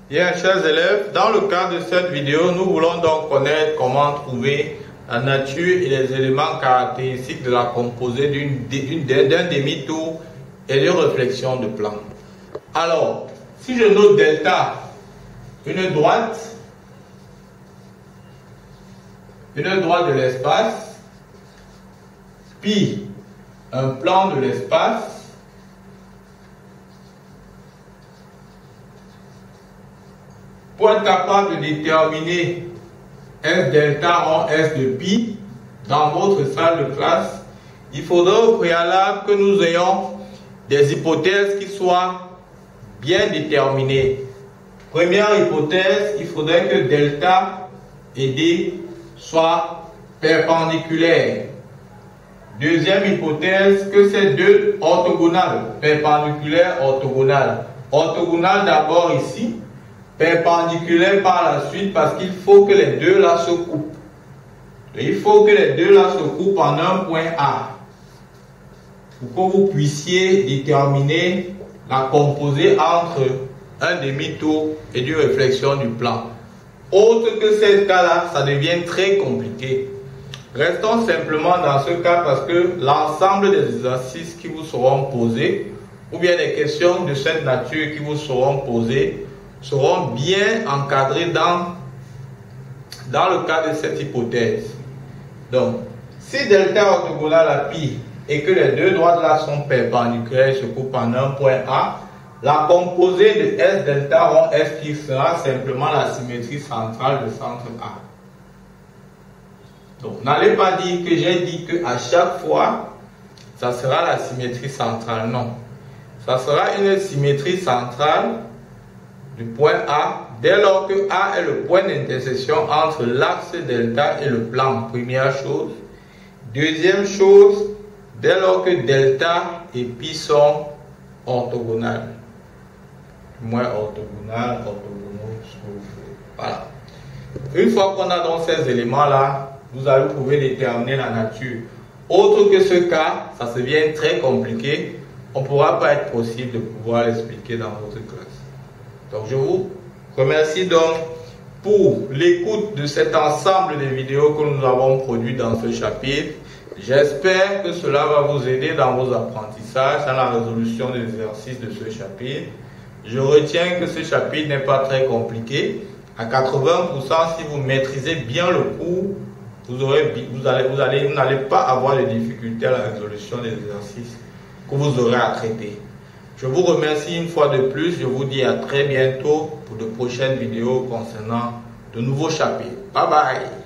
Bien, chers élèves, dans le cadre de cette vidéo, nous voulons donc connaître comment trouver la nature et les éléments caractéristiques de la composée d'un demi-tour et de réflexion de plan. Alors, si je note delta, une droite de l'espace, pi, un plan de l'espace, pour être capable de déterminer S delta en S de pi dans votre salle de classe, il faudra au préalable que nous ayons des hypothèses qui soient bien déterminées. Première hypothèse, il faudrait que delta et D soient perpendiculaires. Deuxième hypothèse, que ces deux orthogonales, perpendiculaires, orthogonales. Orthogonales d'abord ici, perpendiculaires par la suite, parce qu'il faut que les deux là se coupent. Il faut que les deux là se coupent en un point A pour que vous puissiez déterminer la composée entre un demi-tour et une réflexion du plan. Autre que ces cas-là, ça devient très compliqué. Restons simplement dans ce cas parce que l'ensemble des exercices qui vous seront posés ou bien des questions de cette nature qui vous seront posées seront bien encadrés dans le cas de cette hypothèse. Donc, si delta orthogonal à pi et que les deux droites là sont perpendiculaires et se coupent en un point A, la composée de S delta rond S qui sera simplement la symétrie centrale de centre A. Donc, n'allez pas dire que j'ai dit qu'à chaque fois, ça sera la symétrie centrale. Non. Ça sera une symétrie centrale du point A, dès lors que A est le point d'intersection entre l'axe delta et le plan, première chose. Deuxième chose, dès lors que delta et pi sont orthogonales. Moins orthogonales, voilà. Une fois qu'on a donc ces éléments-là, vous allez pouvoir déterminer la nature. Autre que ce cas, ça devient très compliqué. On ne pourra pas être possible de pouvoir l'expliquer dans votre classe. Donc je vous remercie donc pour l'écoute de cet ensemble de vidéos que nous avons produit dans ce chapitre. J'espère que cela va vous aider dans vos apprentissages, dans la résolution des exercices de ce chapitre. Je retiens que ce chapitre n'est pas très compliqué. À 80%, si vous maîtrisez bien le cours, vous n'allez pas avoir de difficultés à la résolution des exercices que vous aurez à traiter. Je vous remercie une fois de plus. Je vous dis à très bientôt pour de prochaines vidéos concernant de nouveaux chapitres. Bye bye.